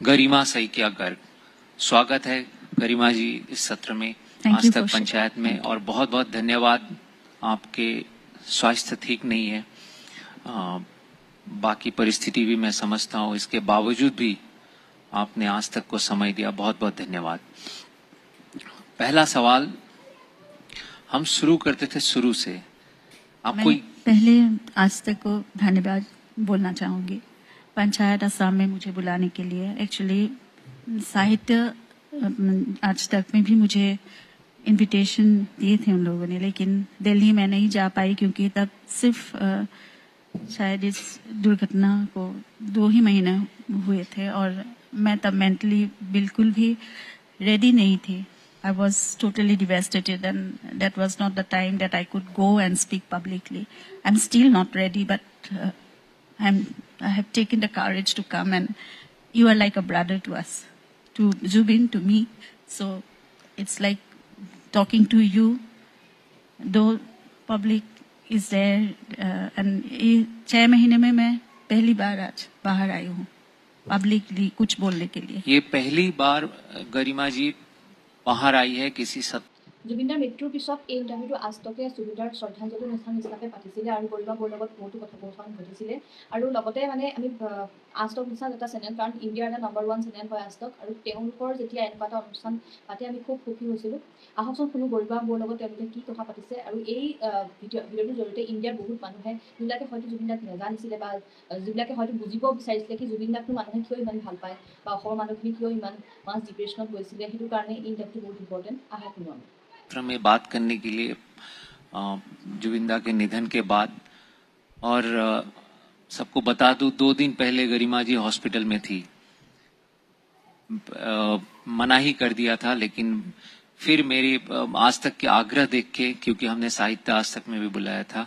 गरिमा सैकिया गर्ग, स्वागत है गरिमा जी इस सत्र में आज तक पंचायत में, और बहुत बहुत धन्यवाद। आपके स्वास्थ्य ठीक नहीं है, बाकी परिस्थिति भी मैं समझता हूँ, इसके बावजूद भी आपने आज तक को समय दिया, बहुत बहुत धन्यवाद। पहला सवाल हम शुरू करते थे शुरू से। आपको पहले आज तक को धन्यवाद बोलना चाहूंगी पंचायत असम में मुझे बुलाने के लिए। एक्चुअली साहित्य आज तक में भी मुझे इनविटेशन दिए थे उन लोगों ने, लेकिन दिल्ली में नहीं जा पाई क्योंकि तब सिर्फ शायद इस दुर्घटना को 2 ही महीने हुए थे और मैं तब मेंटली बिल्कुल भी रेडी नहीं थी। I was totally devastated, and that was not the time that I could go and speak publicly. I'm still not ready, but I have taken the courage to come, and you are like a brother to us, to Zubin, to me. So it's like talking to you, though public is there, and 6 महीने में मैं पहली बार आज बाहर आई हूँ publicly कुछ बोलने के लिए। ये पहली बार गरिमा जी बाहर आई है किसी জুবিনদাৰ মৃত্যুৰ পিছত এই ইণ্টাৰভিউটো আজতকে জুবিনদাৰ শ্ৰদ্ধাঞ্জলি অনুষ্ঠান হিচাপে পাতিছিলে আৰু গৰিমাবৰ লগত বহুতো কথোপকথন ঘটিছিলে আৰু লগতে মানে আমি আজতক নিচিনা এটা চেনেল, কাৰণ ইণ্ডিয়াৰ এটা নম্বৰ 1 চেনেল হয় আজতক, আৰু তেওঁলোকৰ যেতিয়া এনেকুৱা এটা অনুষ্ঠান পাতি আমি খুব সুখী হৈছিলোঁ। আহকচোন শুনো গৰিমাবৰ লগত তেওঁলোকে কি কথা পাতিছে। আৰু এই ভিডিঅ'টোৰ জৰিয়তে ইণ্ডিয়াৰ বহুত মানুহে যিবিলাকে হয়তো জুবিনদাক নাজানিছিলে বা যিবিলাকে হয়তো বুজিব বিচাৰিছিলে কি জুবিনদাকনো মানুহে কিয় ইমান ভাল পায় বা অসমৰ মানুহখিনি কিয় ইমান ডিপ্ৰেশ্যনত গৈছিলে, সেইটো কাৰণে এই ইণ্টাৰভিউটো বহুত ইম্পৰ্টেণ্ট। আহক শুনো আমি। में बात करने के लिए जुबिंदा के निधन के बाद, और सबको बता दूं 2 दिन पहले गरिमा जी हॉस्पिटल में थी। मना ही कर दिया था, लेकिन फिर मेरी आज तक के आग्रह देख के, क्योंकि हमने साहित्य आज तक में भी बुलाया था,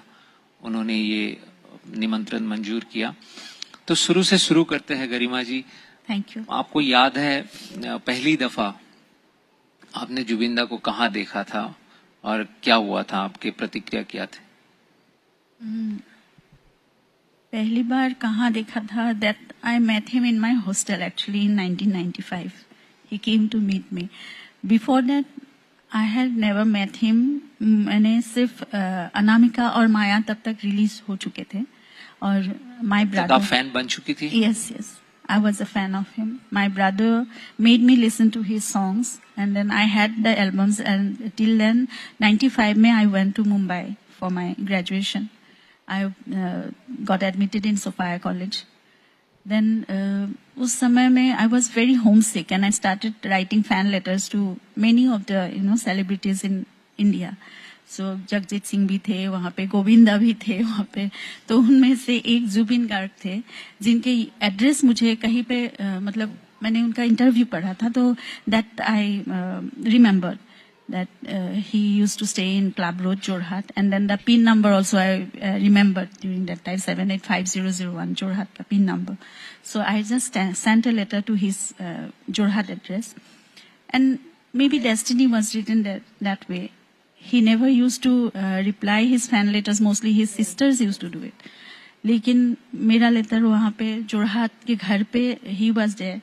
उन्होंने ये निमंत्रण मंजूर किया। तो शुरू से शुरू करते हैं गरिमा जी। Thank you. आपको याद है पहली दफा आपने जुबिंदा को कहाँ देखा था और क्या हुआ था, आपके प्रतिक्रिया क्या थे? पहली बार कहाँ देखा था, that I met him in my hostel actually in 1995. He came to meet me. Before that I had never met him. मैंने सिर्फ अनामिका और माया तब तक रिलीज हो चुके थे और my brother। आप फैन बन चुकी थी? Yes, yes. I was a fan of him. My brother made me listen to his songs, and then I had the albums. And till then, 95 में I went to Mumbai for my graduation. I got admitted in Sophia College. Then उस समय में I was very homesick, and I started writing fan letters to many of the celebrities in India. So Jagjit Singh भी थे वहाँ पे, गोविंदा भी थे वहाँ पे, तो उनमें से एक जुबिन गार्ग थे जिनके एड्रेस मुझे कहीं पे मतलब मैंने उनका इंटरव्यू पढ़ा था, तो that I remember that he used to stay in Club Road, Jorhat, and then the PIN number also I remembered during that time, 785001 Jorhat ka PIN number. So I just sent a letter to his Jorhat address, and maybe destiny was written that way. He never used to reply his fan letters. Mostly his sisters used to do it. लेकिन मेरा letter वहाँ पे जोरहाट के घर पे he was there.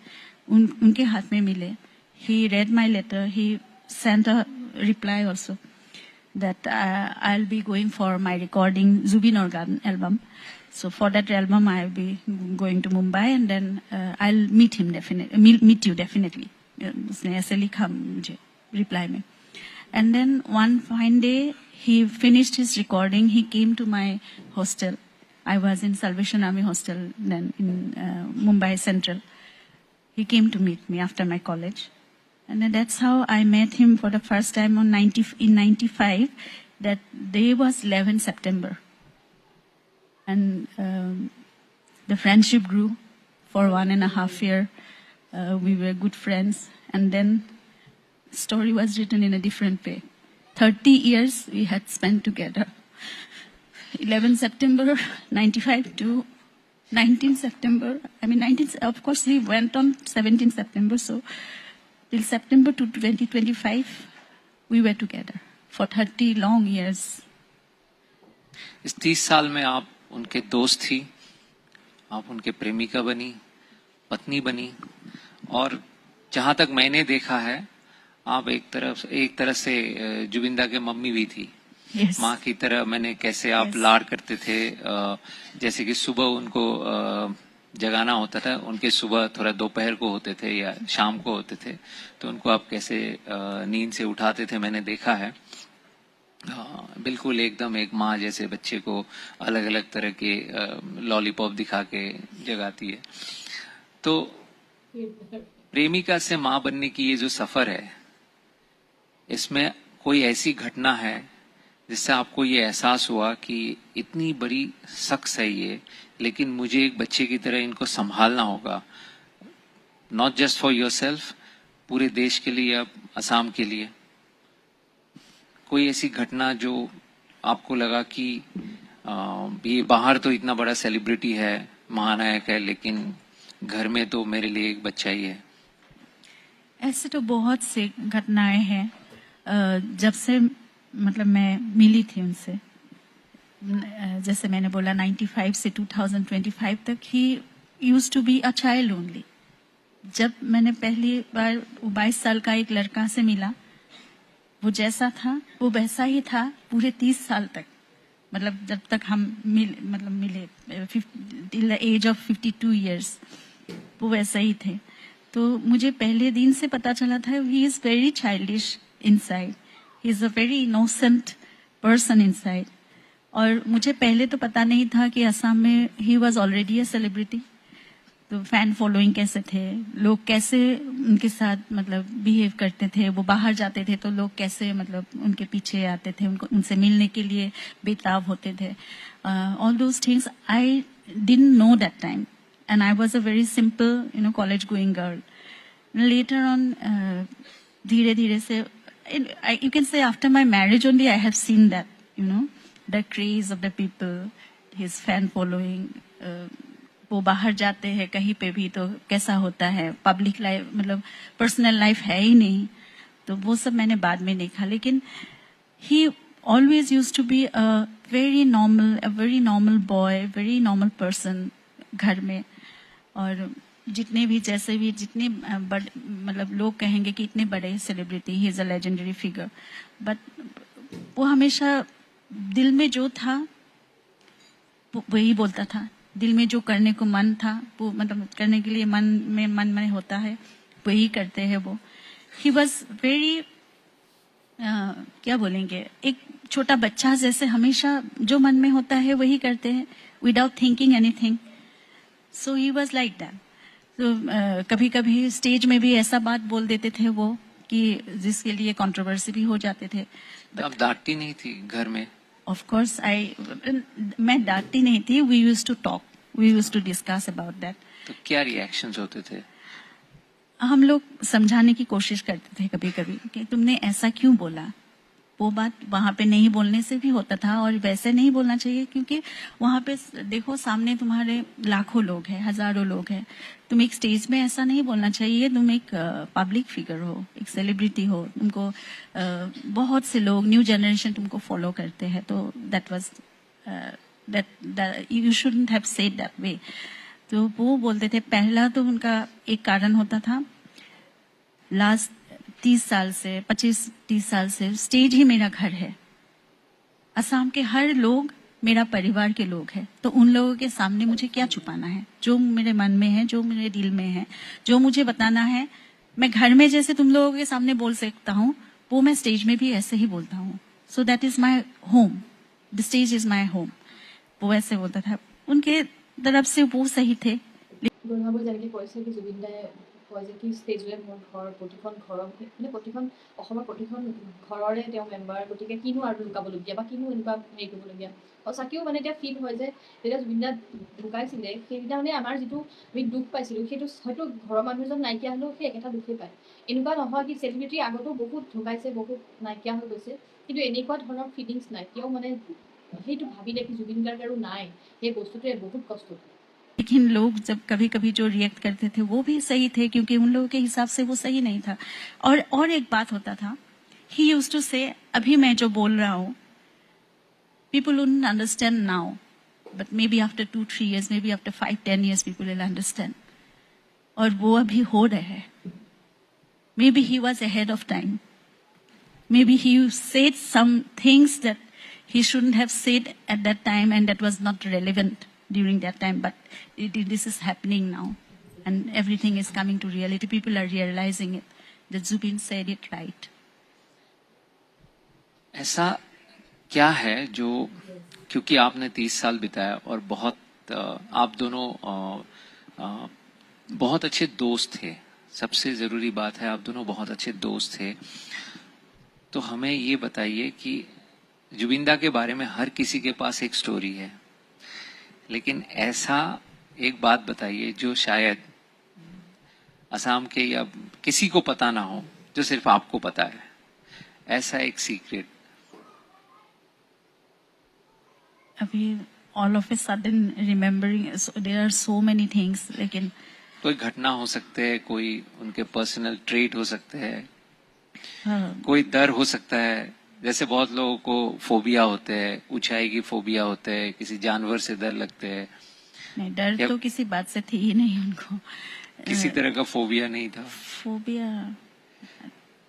उनके हाथ में मिले. He read my letter. He sent a reply also that I'll be going for my recording Zubin Organ album. So for that album I'll be going to Mumbai, and then I'll meet him definitely. Meet you definitely. उसने ऐसे लिखा मुझे reply में. And then one fine day, he finished his recording. He came to my hostel. I was in Salvation Army Hostel then in Mumbai Central. He came to meet me after my college. And then that's how I met him for the first time in 95. That day was 11 September. And the friendship grew for 1.5 years. We were good friends. And then story was written in a different way. 30 years we had spent together. 11 September 95 to 19 September. I mean, of course, he went on 17 September. So till September to 2025, we were together for 30 long years. इस 30 साल में आप उनके दोस्त थी, आप उनके प्रेमिका बनी, पत्नी बनी, और जहां तक मैंने देखा है, आप एक तरह से जुबिंदा के मम्मी भी थी। Yes. माँ की तरह मैंने कैसे आप Yes. लाड करते थे, जैसे कि सुबह उनको जगाना होता था, उनके सुबह थोड़ा दोपहर को होते थे या शाम को होते थे, तो उनको आप कैसे नींद से उठाते थे, मैंने देखा है। बिल्कुल एकदम एक माँ जैसे बच्चे को अलग अलग तरह के लॉलीपॉप दिखा के जगाती है। तो प्रेमिका से माँ बनने की ये जो सफर है, इसमें कोई ऐसी घटना है जिससे आपको ये एहसास हुआ कि इतनी बड़ी शख्स है ये, लेकिन मुझे एक बच्चे की तरह इनको संभालना होगा, नॉट जस्ट फॉर योरसेल्फ, पूरे देश के लिए, अब असम के लिए। कोई ऐसी घटना जो आपको लगा कि ये बाहर तो इतना बड़ा सेलिब्रिटी है, महानायक है, लेकिन घर में तो मेरे लिए एक बच्चा ही है? ऐसे तो बहुत से घटनाएं हैं। जब से मतलब मैं मिली थी उनसे, जैसे मैंने बोला 95 से 2025 तक ही used to be a child only. जब मैंने पहली बार 22 साल का एक लड़का से मिला, वो जैसा था वो वैसा ही था पूरे 30 साल तक। मतलब जब तक हम मिले till the age of 52 years वो वैसा ही थे। तो मुझे पहले दिन से पता चला था ही is very childish inside, he is a very innocent person inside. और मुझे पहले तो पता नहीं था कि असम में he was already a celebrity. तो फैन फॉलोइंग कैसे थे, लोग कैसे उनके साथ मतलब बिहेव करते थे, वो बाहर जाते थे तो लोग कैसे मतलब उनके पीछे आते थे, उनको उनसे मिलने के लिए बेताब होते थे। All those things I didn't know that time, and I was a very simple, college going girl. Later on, धीरे धीरे से, you can say after my marriage only I have seen that, the craze of the people, his fan following. वो बाहर जाते हैं कहीं पे भी तो कैसा होता है, पब्लिक लाइफ मतलब पर्सनल लाइफ है ही नहीं, तो वो सब मैंने बाद में देखा। लेकिन he always used to be a very normal boy, very normal person घर में। और जितने भी जैसे भी जितने मतलब लोग कहेंगे कि इतने बड़े celebrity, he is a legendary figure, but वो हमेशा दिल में जो था वही बोलता था। दिल में जो करने को मन था वो मतलब करने के लिए मन में होता है वही करते हैं वो। ही वॉज वेरी क्या बोलेंगे, एक छोटा बच्चा जैसे हमेशा जो मन में होता है वही करते हैं without thinking anything. So he was like that. तो कभी कभी स्टेज में भी ऐसा बात बोल देते थे वो कि जिसके लिए कंट्रोवर्सी भी हो जाते थे। तो आप डांटती नहीं थी घर में? ऑफ कोर्स मैं डांटती नहीं थी, we used to talk, we used to discuss about that. तो क्या रिएक्शंस होते थे? हम लोग समझाने की कोशिश करते थे कभी कभी कि तुमने ऐसा क्यों बोला। वो बात वहां पे नहीं बोलने से भी होता था, और वैसे नहीं बोलना चाहिए क्योंकि वहां पे देखो सामने तुम्हारे लाखों लोग हैं, हजारों लोग हैं। तुम एक स्टेज में ऐसा नहीं बोलना चाहिए। तुम एक पब्लिक फिगर हो, एक सेलिब्रिटी हो, तुमको बहुत से लोग, न्यू जनरेशन तुमको फॉलो करते हैं। तो that was that you shouldn't have said that way. तो वो बोलते थे। पहला तो उनका एक कारण होता था, लास्ट 30 साल से 25-30 साल से स्टेज ही मेरा घर है। असम के हर लोग मेरा परिवार के लोग हैं, तो उन लोगों के सामने मुझे क्या छुपाना है। जो मेरे मन में है, जो मेरे दिल में है, जो मुझे बताना है, मैं घर में जैसे तुम लोगों के सामने बोल सकता हूँ वो मैं स्टेज में भी ऐसे ही बोलता हूँ। So that is my home, the stage is my home. वो ऐसे बोलता था। उनके तरफ से वो सही थे। গৌৰৱে যেনেকৈ কৈছে কি জুবিন দাই কয় যে কি ষ্টেজলৈ মোৰ ঘৰ, প্ৰতিখন ঘৰৰ মানে প্ৰতিখন অসমৰ প্ৰতিখন ঘৰৰে তেওঁ মেম্বাৰ, গতিকে কিনো আৰু লুকাবলগীয়া বা কিনো এনেকুৱা হেৰি কৰিবলগীয়া। সঁচাকৈও মানে এতিয়া ফিল হয় যে যেতিয়া জুবিন দা ঢুকাইছিলে সেইদিনা মানে আমাৰ যিটো আমি দুখ পাইছিলোঁ সেইটো হয়তো ঘৰৰ মানুহজন নাইকিয়া হ'লেও সেই একেটা দুখেই পায়। এনেকুৱা নহয় কি চেলিব্ৰিটি আগতো বহুত ঢুকাইছে, বহুত নাইকিয়া হৈ গৈছে, কিন্তু এনেকুৱা ধৰণৰ ফিলিংছ নাই। তেওঁ মানে সেইটো ভাবিলে কি জুবিন গাৰ্গ আৰু নাই, সেই বস্তুটোৱে বহুত কষ্ট পায়। लेकिन लोग जब कभी कभी जो रिएक्ट करते थे वो भी सही थे, क्योंकि उन लोगों के हिसाब से वो सही नहीं था। और एक बात होता था, ही यूज्ड टू से, अभी मैं जो बोल रहा हूँ people wouldn't understand now, but may be after 2-3 years, may be after 5-10 years people will understand. और वो अभी हो रहे हैं. May be he was ahead of time. Maybe he said some things that he shouldn't have said at that time, and that was not relevant during that time. But this is happening now, and everything is coming to reality. People are realizing it. That Zubin said it right. ऐसा क्या है जो, क्योंकि आपने 30 साल बिताया और बहुत आप दोनों बहुत अच्छे दोस्त थे. सबसे जरूरी बात है, आप दोनों बहुत अच्छे दोस्त थे. तो हमें ये बताइए कि जुबिंदा के बारे में हर किसी के पास एक स्टोरी है, लेकिन ऐसा एक बात बताइए जो शायद असम के या किसी को पता ना हो, जो सिर्फ आपको पता है. ऐसा एक सीक्रेट. अभी all of a sudden remembering, there are so many things. लेकिन कोई घटना हो सकते है, कोई उनके पर्सनल ट्रेट हो सकते हैं, हाँ, कोई डर हो सकता है. जैसे बहुत लोगों को फोबिया होते हैं, ऊंचाई की फोबिया होते हैं, किसी जानवर से डर लगते हैं. नहीं, डर या तो किसी बात से थी ही नहीं उनको. किसी तरह का फोबिया नहीं था, फोबिया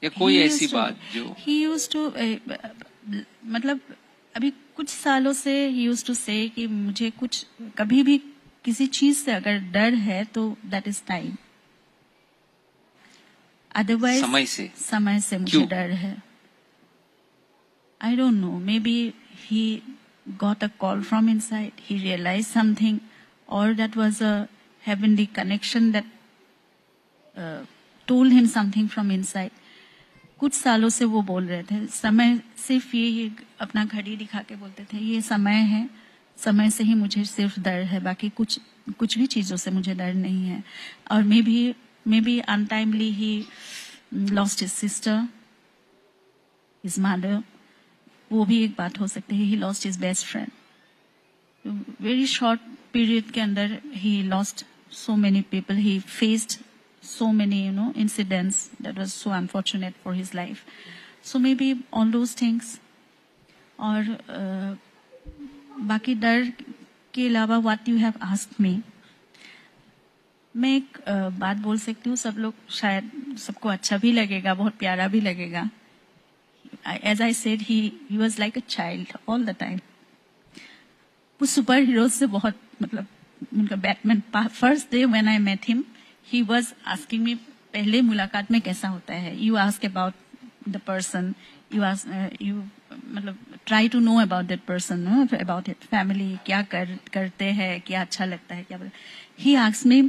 या कोई ऐसी बात जो ही यूज्ड टू, मतलब अभी कुछ सालों से ही यूज्ड टू से कि मुझे कुछ कभी भी किसी चीज से अगर डर है तो दैट इज टाइम. अदरवाइज समय से मुझे क्यों? डर है. I don't know, may be he got a call from inside, he realized something, or that was a heavenly connection that told him something from inside. कुछ सालों से वो बोल रहे थे, समय सिर्फ ये अपना घड़ी दिखा के बोलते थे ये समय है, समय से ही मुझे सिर्फ डर है, बाकी कुछ भी चीजों से मुझे डर नहीं है. और may be untimely he lost his sister, his mother. वो भी एक बात हो सकती है. He lost his best friend. Very short period के अंदर he lost so many people. He faced so many, incidents that was so unfortunate for his life. So maybe all those things. और बाकी डर के अलावा what you have asked me, मैं एक बात बोल सकती हूँ. सब लोग शायद सबको अच्छा भी लगेगा, बहुत प्यारा भी लगेगा. As I said, he was like a child all the time. वो सुपर हीरो से बहुत, मतलब उनका Batman. First day when I met him, he was asking me, पहले मुलाकात में कैसा होता है, you ask about the person, you मतलब try to know about that person, about his family, क्या करते हैं, क्या अच्छा लगता है, क्या. He asked me,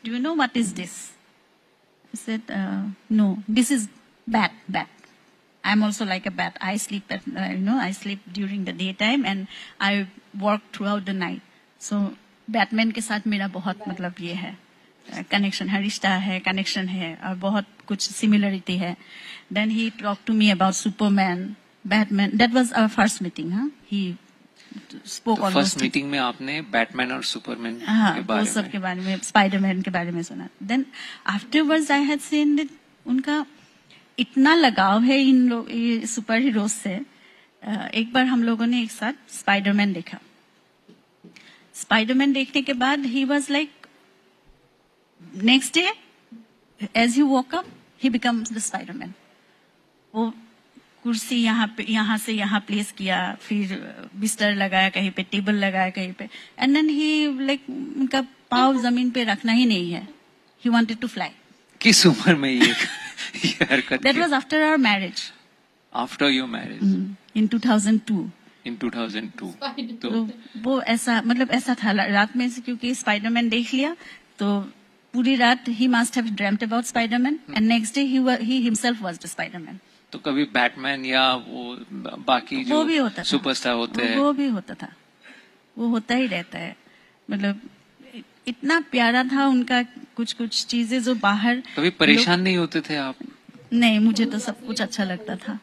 do you know what is this? I said no, this is bat. I'm also like a bat. I sleep I sleep during the daytime and I work throughout the night. So Batman के साथ मेरा बहुत मतलब ये है, connection है, रिश्ता है, कनेक्शन है, और बहुत कुछ सिमिलरिटी है. Then he talk to me about Superman, Batman. That was our first meeting. He spoke all. First meeting में आपने बैटमैन और सुपरमैन हाँ, के वो बारे सब में, के बारे में, स्पाइडरमैन के बारे में सुना. Then afterwards I had seen that उनका इतना लगाव है इन लोग ये सुपर हीरोज से. एक बार हम लोगों ने एक साथ स्पाइडरमैन देखा. स्पाइडरमैन देखने के बाद he was like, next day as he walk up he becomes the Spiderman. वो कुर्सी यहाँ से यहाँ प्लेस किया, फिर बिस्तर लगाया कहीं पे, टेबल लगाया कहीं पे, एंड देन ही लाइक उनका पाँव जमीन पे रखना ही नहीं है. He wanted to fly. किस उम्र में ये हरकत? That was after our marriage. After your marriage in 2002. In 2002. तो वो ऐसा, मतलब ऐसा था रात में से, क्योंकि स्पाइडरमैन देख लिया तो पूरी रात he must have dreamed about Spiderman, and next day he himself was the Spiderman. तो कभी बैटमैन या वो बाकी वो भी जो होता था, सुपरस्टार होते हैं, वो भी होता था, वो होता ही रहता है. मतलब इतना प्यारा था उनका, कुछ चीजें जो बाहर. कभी परेशान नहीं होते थे आप? नहीं, मुझे तो सब कुछ अच्छा लगता था,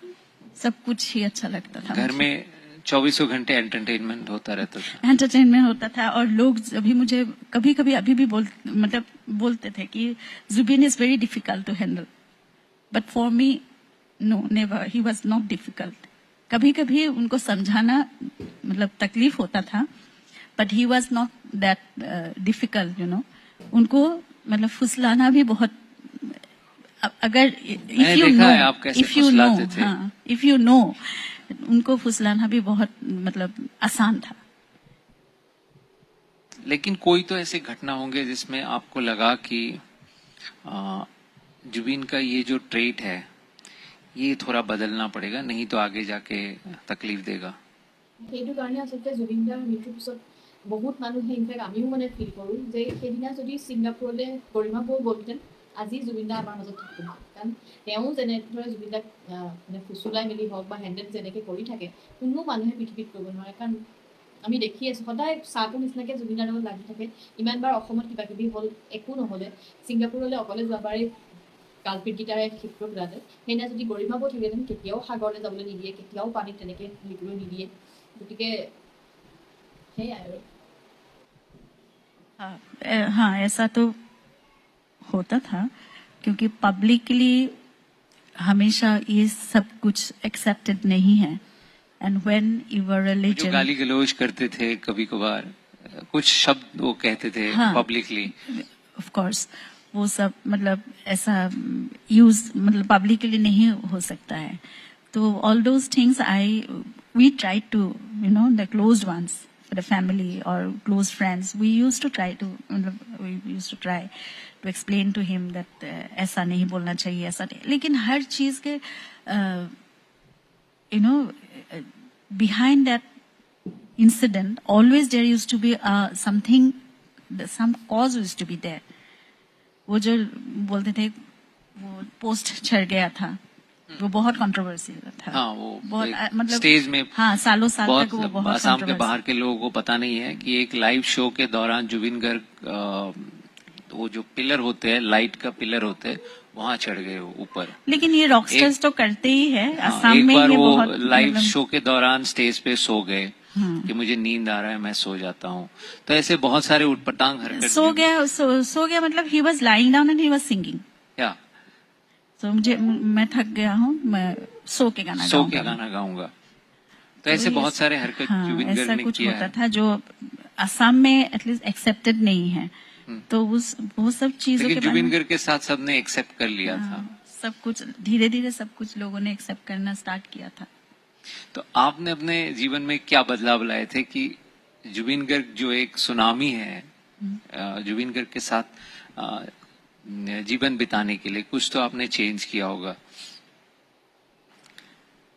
सब कुछ ही अच्छा लगता था. घर में 24 घंटे एंटरटेनमेंट होता रहता था. एंटरटेनमेंट होता था. और लोग अभी मुझे कभी अभी भी बोलते थे कि Zubeen is very difficult to handle, but for me no, never. He was not difficult. कभी उनको समझाना मतलब तकलीफ होता था, but he was not that difficult. उनको मतलब फुसलाना भी बहुत, अगर मैंने इफ यू देखा नो, है आप कैसे इफ यू नो, फुसलाते थे। हाँ, इफ यू नो, उनको फुसलाना भी बहुत मतलब आसान था। लेकिन कोई तो ऐसे घटना होंगे जिसमें आपको लगा कि जुबिन का ये जो ट्रेट है ये थोड़ा बदलना पड़ेगा, नहीं तो आगे जाके तकलीफ देगा। সেইটো কাৰণে আচলতে জুবিন দাৰ মৃত্যুৰ পিছত বহুত মানুহে ইনফেক্ট আমিও মানে ফিল কৰোঁ যে সেইদিনা যদি ছিংগাপুৰলৈ গৰিমা বৌ গ'লহেঁতেন আজি জুবিন দা আমাৰ মাজত থাকিব, কাৰণ তেওঁ যেনেদৰে জুবিন দাক মানে ফুচুলাই মেলি হওক বা হেণ্ডেল যেনেকৈ কৰি থাকে কোনো মানুহে পৃথিৱীত কৰিব নোৱাৰে। কাৰণ আমি দেখি আছোঁ সদায় চাহটোৰ নিচিনাকৈ জুবিন দাৰ লগত লাগি থাকে। ইমানবাৰ অসমত কিবা কিবি হ'ল, একো নহ'লে, ছিংগাপুৰলৈ অকলে যোৱাবাৰেই কালপিতকেইটাৰে ক্ষিপ্ৰ ঘূৰালে। সেইদিনা যদি গৰিমা বৌ থাকিলেহেঁতেন কেতিয়াও সাগৰলৈ যাবলৈ নিদিয়ে, কেতিয়াও পানীত তেনেকৈ লিখিবলৈ নিদিয়ে। গতিকে সেয়াই আৰু। हाँ, ऐसा तो होता था क्योंकि पब्लिकली हमेशा ये सब कुछ एक्सेप्टेड नहीं है। एंड व्हेन यू वर जो रिलीजन, गाली गलौज करते थे कभी कभार, कुछ शब्द वो कहते थे हाँ। पब्लिकली, ऑफ कोर्स वो सब मतलब ऐसा यूज मतलब पब्लिकली नहीं हो सकता है। तो all those things we try to the closed ones, the family or close friends, we used to try to explain to him that ऐसा नहीं बोलना चाहिए, ऐसा नहीं। लेकिन हर चीज के behind that incident always there used to be something, some cause used to be there। वो जो बोलते थे वो पोस्ट छड़ गया था, वो बहुत कंट्रोवर्शियल था। हाँ, वो बहुत मतलब स्टेज में हाँ सालों साल तक वो बहुत आसाम के controversial। बाहर के लोगों को पता नहीं है कि एक लाइव शो के दौरान जुबिन गर्ग वो जो पिलर होते हैं, लाइट का पिलर होते हैं, वहां चढ़ गए वो ऊपर। लेकिन ये रॉकस्टार्स तो करते ही है हाँ, असम एक में, बार ये वो बहुत लाइव मतलब- शो के दौरान स्टेज पे सो गए कि मुझे नींद आ रहा है, मैं सो जाता हूँ। तो ऐसे बहुत सारे उटपटांग हरकत सो गया मतलब he was lying down and he was singing. या तो मैं थक गया हूँ, मैं सो के गाना सो के गाऊंगा। गाना गाऊंगा। तो ऐसे बहुत सारे हरकत हाँ, जुबिन गर्ग ऐसा ने कुछ किया होता है। था जो असम में एटलीस्ट एक्सेप्टेड नहीं है। तो वो सब चीजों के लेकिन बारे जुबिन में गर्ग के साथ सबने एक्सेप्ट कर लिया था। सब कुछ धीरे धीरे सब कुछ लोगों ने एक्सेप्ट करना स्टार्ट किया था। तो आपने अपने जीवन में क्या बदलाव लाए थे कि जुबिन गर्ग जो एक सुनामी है, जुबिन गर्ग के साथ जीवन बिताने के लिए कुछ तो आपने चेंज किया होगा।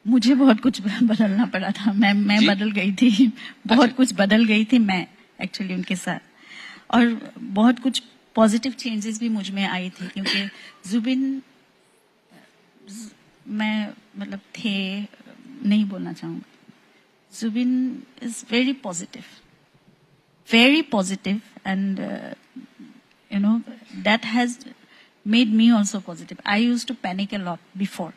मुझे बहुत कुछ बदलना पड़ा था। मैं जी? बदल गई थी, बहुत अच्छा। कुछ बदल गई थी मैं एक्चुअली उनके साथ, और बहुत कुछ पॉजिटिव चेंजेस भी मुझ में आई थी क्योंकि जुबिन मैं मतलब थे नहीं बोलना चाहूंगा। Zubeen is very positive and that has made me also positive. I used to panic a lot before.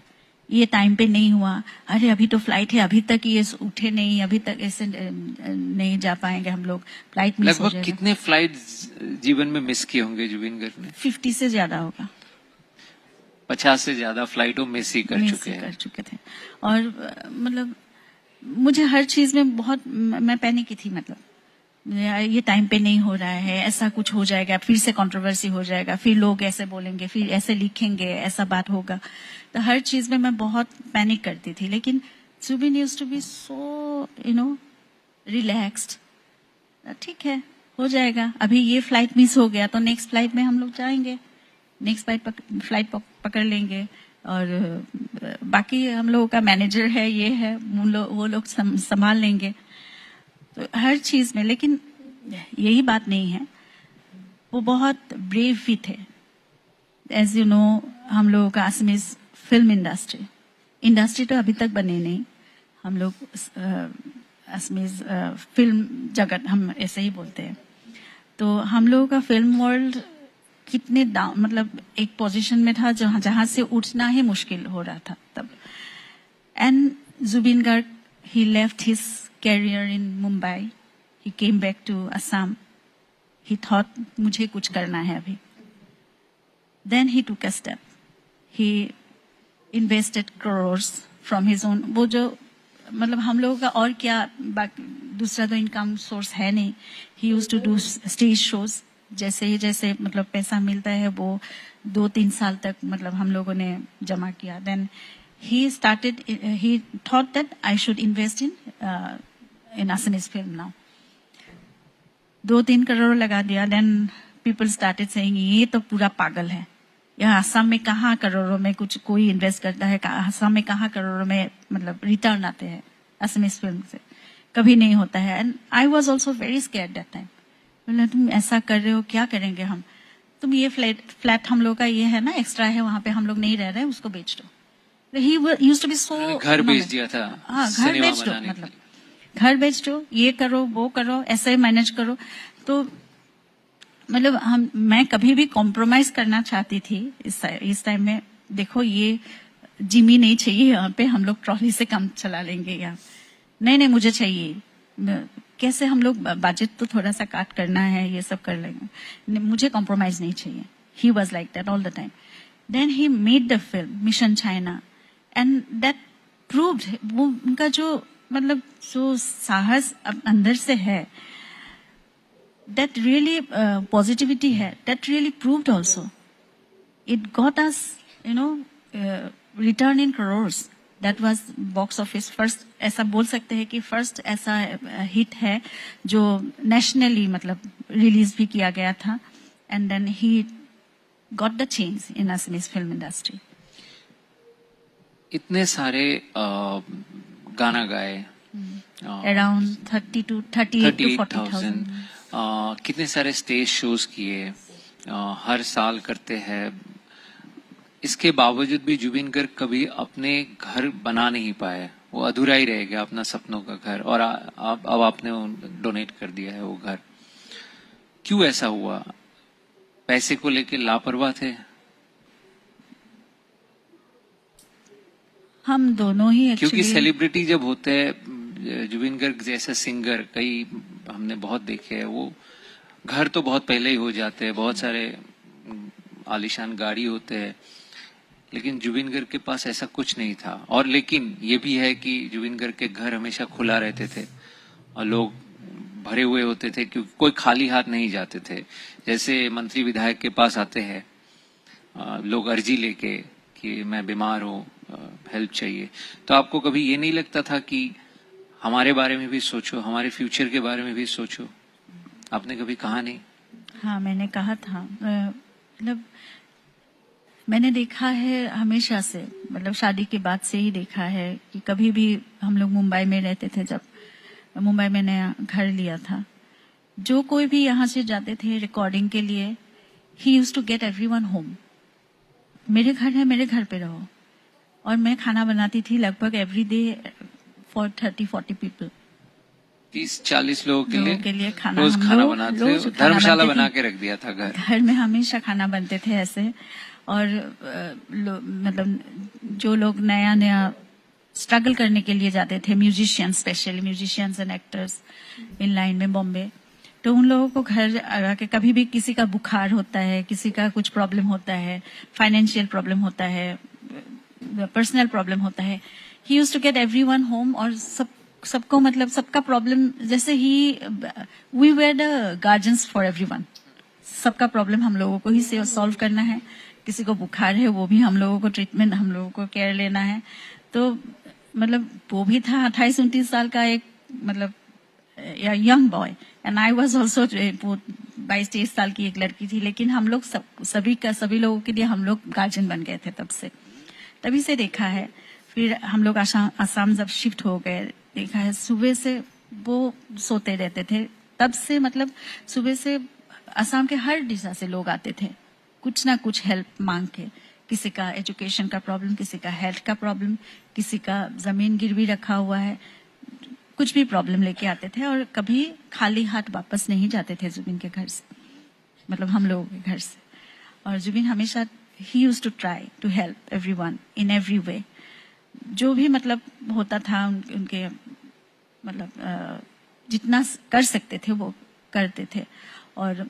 ये टाइम पे नहीं हुआ, अरे अभी तो फ्लाइट है, अभी तक ये उठे नहीं, अभी तक ऐसे नहीं जा पाएंगे हम लोग, फ्लाइट मिस हो लगभग जाएगा। कितने फ्लाइट जीवन में मिस किए होंगे जुबिन गर्ग ने? 50 से ज्यादा होगा। 50 से ज्यादा फ्लाइटों मिस ही कर चुके हैं। और मतलब मुझे हर चीज में बहुत मैं पैनिक थी, मतलब ये टाइम पे नहीं हो रहा है, ऐसा कुछ हो जाएगा, फिर से कंट्रोवर्सी हो जाएगा, फिर लोग ऐसे बोलेंगे, फिर ऐसे लिखेंगे, ऐसा बात होगा। तो हर चीज में मैं बहुत पैनिक करती थी। लेकिन Zubeen used to be so relaxed, ठीक है हो जाएगा, अभी ये फ्लाइट मिस हो गया तो नेक्स्ट फ्लाइट में हम लोग जाएंगे, नेक्स्ट फ्लाइट पकड़ लेंगे, और बाकी हम लोगों का मैनेजर है, ये है, वो लोग संभाल लेंगे। तो हर चीज में, लेकिन यही बात नहीं है, वो बहुत ब्रेव भी थे। एज यू नो, हम लोगों का असमीज फिल्म इंडस्ट्री तो अभी तक बने नहीं, हम लोग असमीज फिल्म जगत हम ऐसे ही बोलते हैं। तो हम लोगों का फिल्म वर्ल्ड कितने डाउन, मतलब एक पोजीशन में था जहां से उठना ही मुश्किल हो रहा था तब। And Zubeen Garg, he left his career in Mumbai, he came back to Assam, he thought मुझे कुछ करना है अभी। Then he took a step, he invested crores from his own, वो जो मतलब हम लोगों का और क्या दूसरा तो इनकम सोर्स है नहीं। he used to do stage shows, जैसे मतलब पैसा मिलता है वो 2-3 साल तक मतलब हम लोगों ने जमा किया. Then he thought that I should invest in Assamese film now. 2-3 crore लगा दिया. देन पीपल स्टार्टेड सेइंग ये तो पूरा पागल है, यहाँ असम में कहाँ करोड़ों में कुछ कोई इन्वेस्ट करता है, असम में कहाँ करोड़ों में मतलब रिटर्न आते हैं असमीज फिल्म से, कभी नहीं होता है. And I was also very scared that time. बोले तुम ऐसा कर रहे हो, क्या करेंगे हम, तुम ये फ्लैट हम लोग का ये है ना एक्स्ट्रा है, वहां पे हम लोग नहीं रह रहे, उसको बेच दो. ही यूज्ड टू बी सो, घर बेच दिया था. हाँ घर बेच दो, मतलब घर बेच दो, ये करो वो करो, ऐसे मैनेज करो. तो मतलब मैं कभी भी कॉम्प्रोमाइज करना चाहती थी इस टाइम में. देखो ये जिमी नहीं चाहिए यहाँ पे, हम लोग ट्रॉली से काम चला लेंगे यहाँ. नहीं मुझे चाहिए, कैसे हम लोग बजट तो थोड़ा सा काट करना है, ये सब कर लेंगे, मुझे कॉम्प्रोमाइज नहीं चाहिए. He was like that all the time. Then he made the film mission China and that proved, वो उनका जो मतलब जो साहस अंदर से है, that really positivity है, that really proved also. It got us, return in crores. That was box office first, ऐसा बोल सकते हैं कि first ऐसा हिट है जो nationally मतलब रिलीज भी किया गया था. And then he got the change in Assamese film industry. इतने सारे गाना गाए, around 38 to 40,000. कितने सारे स्टेज शोज किए, हर साल करते हैं. इसके बावजूद भी जुबिन गर्ग कभी अपने घर बना नहीं पाए, वो अधूरा ही रह गया अपना सपनों का घर. और अब आपने डोनेट कर दिया है वो घर. क्यों ऐसा हुआ? पैसे को लेके लापरवाह थे? हम दोनों ही actually, क्योंकि सेलिब्रिटी जब होते हैं, जुबिन गर्ग जैसा सिंगर कई हमने बहुत देखे हैं, वो घर तो बहुत पहले ही हो जाते हैं, बहुत सारे आलीशान गाड़ी होते हैं, लेकिन जुबिन गर्ग के पास ऐसा कुछ नहीं था. और लेकिन ये भी है कि जुबिन गर्ग के घर हमेशा खुला रहते थे और लोग भरे हुए होते थे, क्योंकि कोई खाली हाथ नहीं जाते थे. जैसे मंत्री विधायक के पास आते हैं लोग अर्जी लेके कि मैं बीमार हूँ, हेल्प चाहिए, तो आपको कभी ये नहीं लगता था कि हमारे बारे में भी सोचो, हमारे फ्यूचर के बारे में भी सोचो? आपने कभी कहा नहीं? हाँ मैंने कहा था. मतलब मैंने देखा है हमेशा से, मतलब शादी के बाद से ही देखा है कि कभी भी हम लोग मुंबई में रहते थे, जब मुंबई में नया घर लिया था, जो कोई भी यहाँ से जाते थे रिकॉर्डिंग के लिए, he used to get everyone home. मेरे घर है, मेरे घर पे रहो. और मैं खाना बनाती थी लगभग एवरी डे फॉर 30-40 पीपल. 30-40 लोगों के लिए खाना, रोज खाना बनाते थे. धर्मशाला बना के रख दिया था घर में, हमेशा खाना बनते थे ऐसे. और मतलब जो लोग नया स्ट्रगल करने के लिए जाते थे, musicians, specially musicians and actors in line में बॉम्बे, तो उन लोगों को घर आके कभी भी किसी का बुखार होता है, किसी का कुछ प्रॉब्लम होता है, फाइनेंशियल प्रॉब्लम होता है, पर्सनल प्रॉब्लम होता है, he used to get everyone home. और सबको मतलब सबका प्रॉब्लम, जैसे we were the guardians for everyone. सबका प्रॉब्लम हम लोगों को ही सॉल्व करना है. किसी को बुखार है, वो भी हम लोगों को ट्रीटमेंट, हम लोगों को केयर लेना है. तो मतलब वो भी था 28-29 साल का एक मतलब young boy, and I was also 22-23 साल की एक लड़की थी. लेकिन हम लोग सभी लोगों के लिए हम लोग गार्जियन बन गए थे तभी से देखा है. फिर हम लोग आसाम जब शिफ्ट हो गए, देखा है सुबह से वो सोते रहते थे. तब से मतलब सुबह से आसाम के हर दिशा से लोग आते थे, कुछ ना कुछ हेल्प मांग के. किसी का एजुकेशन का प्रॉब्लम, किसी का हेल्थ का प्रॉब्लम, किसी का जमीन गिरवी रखा हुआ है, कुछ भी प्रॉब्लम लेके आते थे. और कभी खाली हाथ वापस नहीं जाते थे जुबिन के घर से, मतलब हम लोगों के घर से. और जुबिन हमेशा he used to try to help everyone in every way. जो भी मतलब होता था उनके मतलब जितना कर सकते थे वो करते थे. और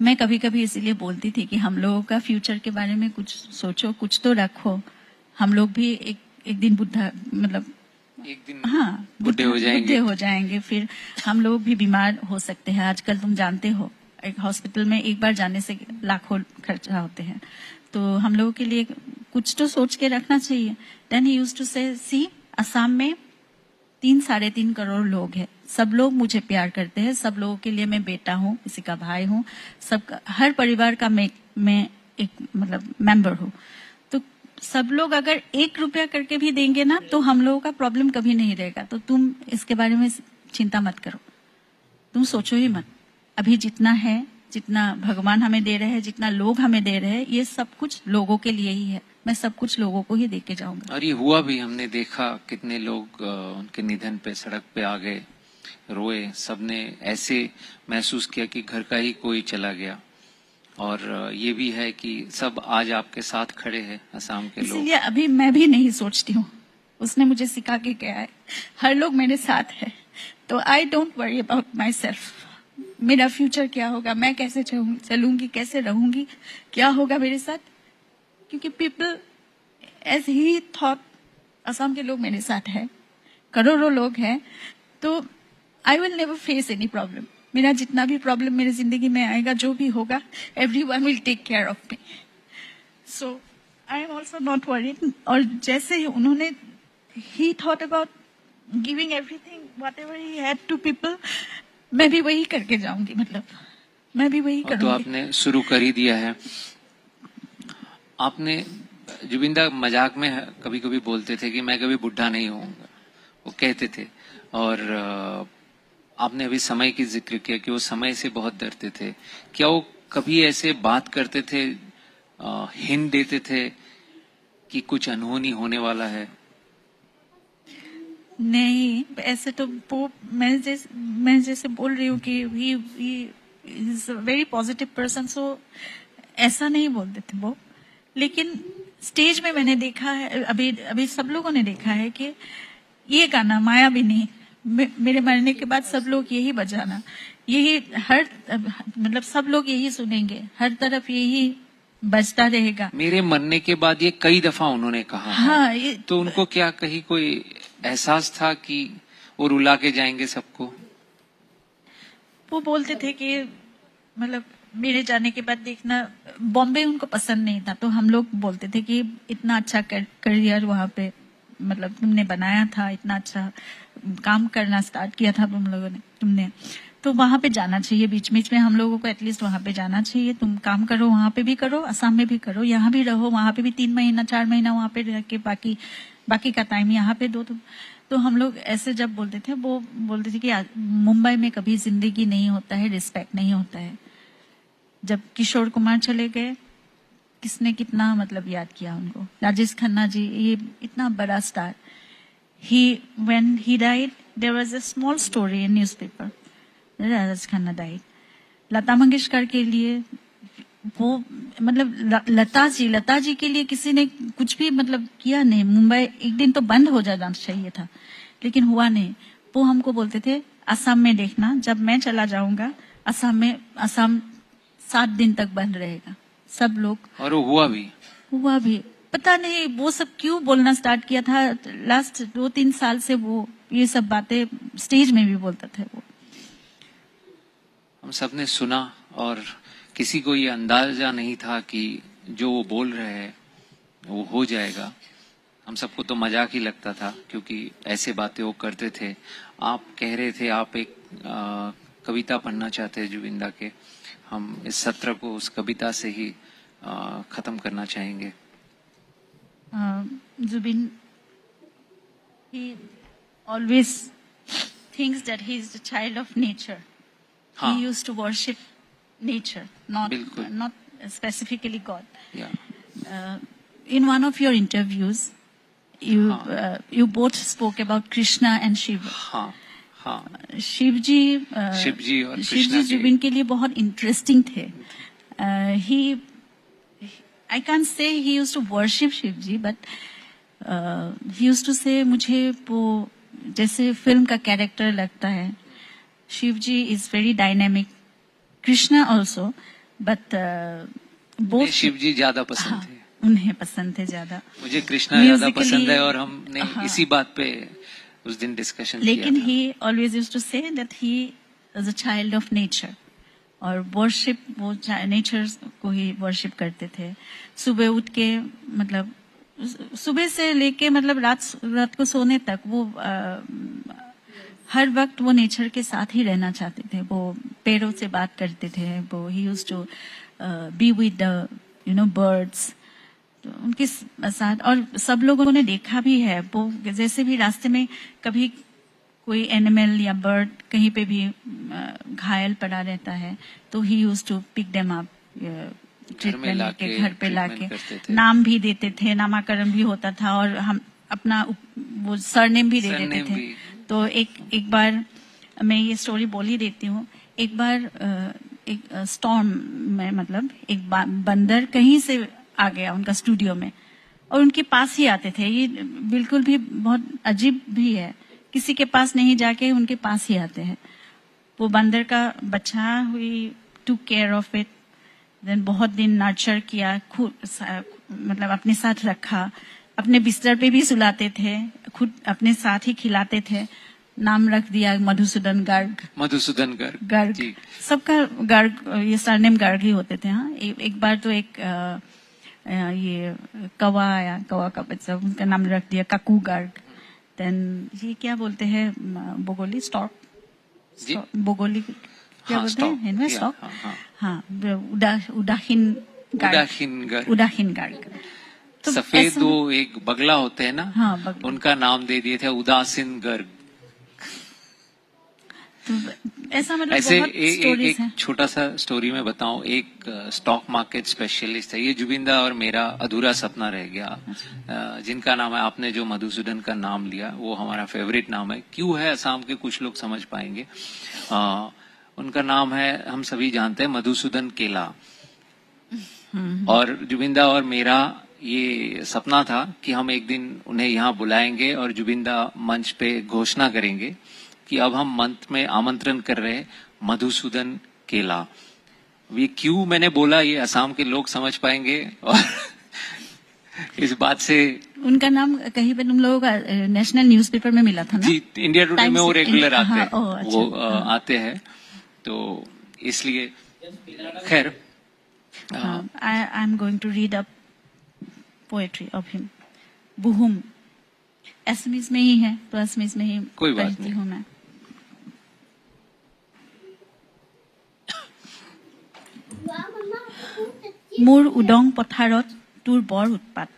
मैं कभी कभी इसीलिए बोलती थी कि हम लोगों का फ्यूचर के बारे में कुछ सोचो, कुछ तो रखो. हम लोग भी एक दिन बुढ़ा, मतलब एक दिन हाँ बुढ़े हो जाएंगे. फिर हम लोग भी बीमार हो सकते हैं. आजकल तुम जानते हो एक हॉस्पिटल में एक बार जाने से लाखों खर्चा होते हैं, तो हम लोगों के लिए कुछ तो सोच के रखना चाहिए. देन ही यूज्ड टू से, सी असम में 3-3.5 करोड़ लोग हैं, सब लोग मुझे प्यार करते हैं, सब लोगों के लिए मैं बेटा हूँ, किसी का भाई हूँ, सब हर परिवार का मैं एक मतलब मेंबर हूँ. तो सब लोग अगर 1 रुपया करके भी देंगे ना, तो हम लोगों का प्रॉब्लम कभी नहीं रहेगा. तो तुम इसके बारे में चिंता मत करो, तुम सोचो ही मत. अभी जितना है, जितना भगवान हमें दे रहे हैं, जितना लोग हमें दे रहे हैं, ये सब कुछ लोगों के लिए ही है. मैं सब कुछ लोगों को ही दे के जाऊंगा. और ये हुआ भी, हमने देखा कितने लोग उनके निधन पे सड़क पे आ गए, रोए, सबने ऐसे महसूस किया कि घर का ही कोई चला गया. और ये भी है कि सब आज आपके साथ खड़े हैं, असम के लोग. इसलिए अभी मैं भी नहीं सोचती हूँ. उसने मुझे सिखा के गया है, हर लोग मेरे साथ है, तो I don't worry about my self. मेरा फ्यूचर क्या होगा, मैं कैसे चलूंगी, कैसे रहूंगी, क्या होगा मेरे साथ, क्योंकि people as he thought, Assam के लोग मेरे साथ है, करोड़ों लोग हैं, तो I will never face any problem. मेरा जितना भी प्रॉब्लम मेरी जिंदगी में आएगा, जो भी होगा, everyone will take care of me. So I am also not worried. और जैसे उन्होंने ही thought about giving everything whatever he had to people, मैं भी वही करके जाऊंगी. मतलब मैं भी वही तो करूंगी. आपने शुरू कर ही दिया है. आपने, जुबिंदा मजाक में कभी कभी बोलते थे कि मैं कभी बुढ़ा नहीं होऊंगा, वो कहते थे. और आपने अभी समय की जिक्र किया कि वो समय से बहुत डरते थे. क्या वो कभी ऐसे बात करते थे, हिंट देते थे कि कुछ अनहोनी होने वाला है? नहीं, ऐसे तो वो मैं जैसे बोल रही हूँ कि he is very positive person, so ऐसा नहीं बोलते थे वो. लेकिन स्टेज में मैंने देखा है, अभी सब लोगों ने देखा है कि ये गाना मायाविनी मेरे मरने के बाद सब लोग यही बजाना, यही हर मतलब सब लोग यही सुनेंगे, हर तरफ यही बजता रहेगा. मेरे मरने के बाद ये कई दफा उन्होंने कहा है. हाँ, ये तो उनको क्या कहीं कोई एहसास था कि वो रुला के जाएंगे सबको? वो बोलते थे कि मतलब मेरे जाने के बाद देखना, बॉम्बे उनको पसंद नहीं था, तो हम लोग बोलते थे कि इतना अच्छा करियर वहां पे मतलब तुमने बनाया था, इतना अच्छा काम करना स्टार्ट किया था तुमने, तो वहां पे जाना चाहिए. बीच बीच में हम लोगों को एटलीस्ट वहां पे जाना चाहिए. तुम काम करो, वहां पे भी करो, असम में भी करो, यहाँ भी रहो, वहां पे भी 3 महीना 4 महीना वहां पे रह के बाकी का टाइम यहाँ पे दो. तो हम लोग ऐसे जब बोलते थे, वो बोलते थे कि मुंबई में कभी जिंदगी नहीं होता है, रिस्पेक्ट नहीं होता है. जब किशोर कुमार चले गए, किसने कितना मतलब याद किया उनको. राजेश खन्ना जी, ये इतना बड़ा star, when he died, there was a small story in newspaper. Rajesh Khanna died. Lata Mangeshkar के लिए वो मतलब लता जी के लिए किसी ने कुछ भी मतलब किया नहीं. मुंबई एक दिन तो बंद हो जाना चाहिए था, लेकिन हुआ नहीं. वो हमको बोलते थे असम में देखना, जब मैं चला जाऊंगा असम 7 दिन तक बंद रहेगा, सब लोग. और वो हुआ भी. पता नहीं वो सब क्यों बोलना स्टार्ट किया था. लास्ट 2-3 साल से वो ये सब बातें स्टेज में भी बोलता था वो. हम सबने सुना और किसी को ये अंदाजा नहीं था कि जो वो बोल रहे हैं वो हो जाएगा. हम सबको तो मजाक ही लगता था, क्योंकि ऐसे बातें वो करते थे. आप कह रहे थे आप एक कविता पढ़ना चाहते हैं जुबिंदा के. हम इस सत्र को उस कविता से ही खत्म करना चाहेंगे. Zubin, he always thinks that he is the child of nature. हाँ. He used to worship nature, not specifically God. Yeah. In one of your interviews, you both spoke about Krishna and Shiva. हाँ. शिव जी और कृष्णा जुबिन के लिए बहुत interesting थे. I can't say he used to worship Shiv Ji, but he used to say मुझे वो जैसे film का कैरेक्टर लगता है. Shiv Ji is very dynamic, Krishna also, but both Shiv जी ज्यादा पसंद थे. उन्हें पसंद थे ज्यादा. मुझे कृष्णा ज्यादा पसंद है, और हमने इसी बात पे उस दिन डिस्कशन किया. लेकिन he always used to say that he is a child of nature. और वर्शिप वो नेचर को ही वर्शिप करते थे। सुबह उठ के मतलब सुबह से लेके मतलब रात को सोने तक वो हर वक्त वो नेचर के साथ ही रहना चाहते थे। वो पेड़ों से बात करते थे। वो he used to be with the birds. तो उनके साथ और सब लोगों ने देखा भी है। वो जैसे भी रास्ते में कभी कोई एनिमल या बर्ड कहीं पे भी घायल पड़ा रहता है तो he use to pick them up, treatment के घर पे लाके नाम भी देते थे, नामाकरण भी होता था और हम अपना वो सरनेम भी दे देते थे। तो एक बार मैं ये स्टोरी बोल ही देती हूँ। एक बार एक स्टॉर्म में मतलब एक बंदर कहीं से आ गया उनका स्टूडियो में और उनके पास ही आते थे। ये बिल्कुल भी बहुत अजीब भी है, किसी के पास नहीं जाके उनके पास ही आते हैं। वो बंदर का बच्चा हुई to care of it, then बहुत दिन नर्चर किया, खुद मतलब अपने साथ रखा, अपने बिस्तर पे भी सुलाते थे, खुद अपने साथ ही खिलाते थे। नाम रख दिया मधुसूदन गर्ग। मधुसूदन गर्ग सबका गर्ग, ये सरनेम गर्ग ही होते थे। हाँ, एक बार तो एक ये कौवा आया, कौवा का बच्चा, उनका नाम रख दिया ककू गर्ग। देन ये क्या बोलते हैं बोगोली स्टॉक, बोगोली क्या बोलते हैं स्टॉक। हाँ, उदासीन गर्ग। तो सफेद वो एक बगला होते हैं ना, हाँ, उनका नाम दे दिए थे उदासीन गर्ग। तो ऐसा मतलब ऐसे बहुत एक छोटा सा स्टोरी में बताऊं। एक स्टॉक मार्केट स्पेशलिस्ट है, ये जुबिंदा और मेरा अधूरा सपना रह गया। जिनका नाम है, आपने जो मधुसूदन का नाम लिया वो हमारा फेवरेट नाम है। क्यों है असम के कुछ लोग समझ पाएंगे। उनका नाम है, हम सभी जानते हैं, मधुसूदन केला। और जुबिंदा और मेरा ये सपना था कि हम एक दिन उन्हें यहाँ बुलाएंगे और जुबिंदा मंच पे घोषणा करेंगे कि अब हम मंच में आमंत्रण कर रहे हैं मधुसूदन केला। ये क्यों मैंने बोला ये असम के लोग समझ पाएंगे। और इस बात से उनका नाम कहीं पे तुम लोगों का नेशनल न्यूज़पेपर में मिला था ना? जी, इंडिया टुडे में वो रेगुलर आते हैं। अच्छा, वो आते हैं, तो इसलिए खैर। I am going to read a poetry of him, बुहुम। असमीज में ही है तो असमीज में ही पढ़ती हूँ मैं। মোৰ উদং পথাৰত তোৰ বৰ উৎপাত,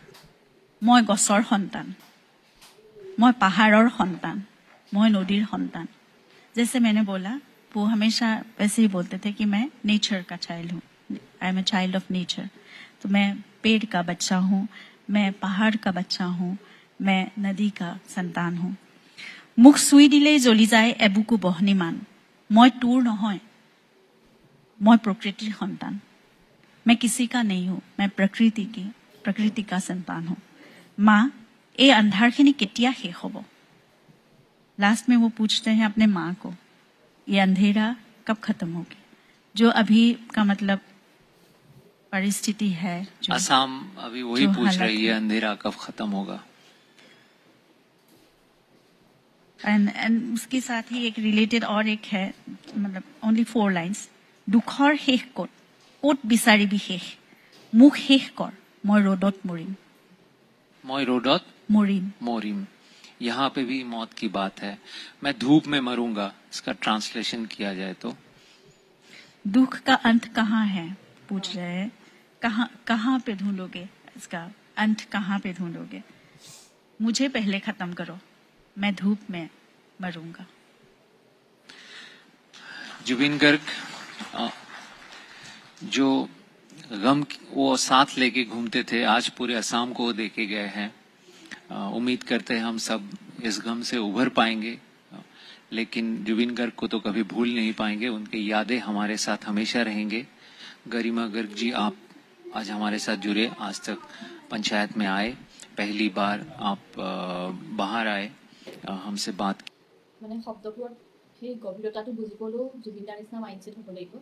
মই গছৰ সন্তান, মই পাহাৰৰ সন্তাन, মই নদীৰ সন্তাन। जैसे मैंने बोला वो हमेशा वैसे ही बोलते थे कि मैं नेचर का चाइल्ड हूँ, I am a child of nature. तो मैं पेड़ का बच्चा हूँ, मैं पहाड़ का बच्चा हूँ, मैं नदी का संतान हूँ। मुख चुई दिलेই জ্বলি যায় এবুকু বহ্নিমান, মই তোৰ নহয়, मैं प्रकृति संतान। मैं किसी का नहीं हूँ, मैं प्रकृति का संतान हूँ। माँ, ये अंधारखिनी केতিয়া शेष होबो? लास्ट में वो पूछते हैं अपने माँ को, ये अंधेरा कब खत्म होगी? जो अभी का मतलब परिस्थिति है, जो असम अभी वही पूछ रही है, अंधेरा कब खत्म होगा। एंड उसके साथ ही एक रिलेटेड और एक है, मतलब ओनली 4 लाइन्स। दुखर शेष कत, कत বিচাৰিবি শেষ, मुख शेष कर, मैं रोडत मरिम। मैं रोडत मरिम। यहाँ पे भी मौत की बात है। मैं धूप में मरूंगा, इसका ट्रांसलेशन किया जाए तो दुख का अंत कहाँ है पूछ रहे हैं। कहाँ पे ढूंढोगे इसका अंत, कहाँ पे ढूंढोगे? मुझे पहले खत्म करो, मैं धूप में मरूंगा। जुबिन गर्ग जो गम वो साथ लेके घूमते थे, आज पूरे असम को देके गए हैं। उम्मीद करते हैं हम सब इस गम से उभर पाएंगे, लेकिन जुबिन गर्ग को तो कभी भूल नहीं पाएंगे। उनकी यादें हमारे साथ हमेशा रहेंगे। गरिमा गर्ग जी, आप आज हमारे साथ जुड़े, आज तक पंचायत में आए, पहली बार आप बाहर आए, हमसे बात की। মানে শব্দবোৰত সেই গভীৰতাটো বুজিবলৈও জুবিনদাৰ নিচিনা মাইণ্ডছেট হ'ব লাগিব।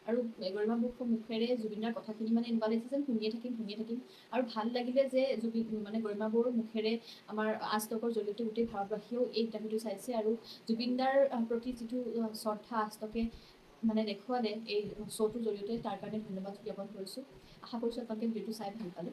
আৰু গৰিমা মুখেৰে জুবিনদাৰ কথাখিনি মানে এনেকুৱা লাগিছে যেন শুনিয়ে থাকিম। আৰু ভাল লাগিলে যে মানে গৰিমা বৌৰ মুখেৰে আমাৰ আজতকৰ জৰিয়তে গোটেই ভাৰতবাসীয়েও এই ইণ্টাৰভিউটো চাইছে। আৰু জুবিনদাৰ প্ৰতি যিটো শ্ৰদ্ধা আজতকে মানে দেখুৱালে এই শ্ব'টোৰ জৰিয়তে তাৰ কাৰণে ধন্যবাদ জ্ঞাপন কৰিছোঁ। আশা কৰিছোঁ আপোনালোকে ভিডিঅ'টো চাই ভাল পালে।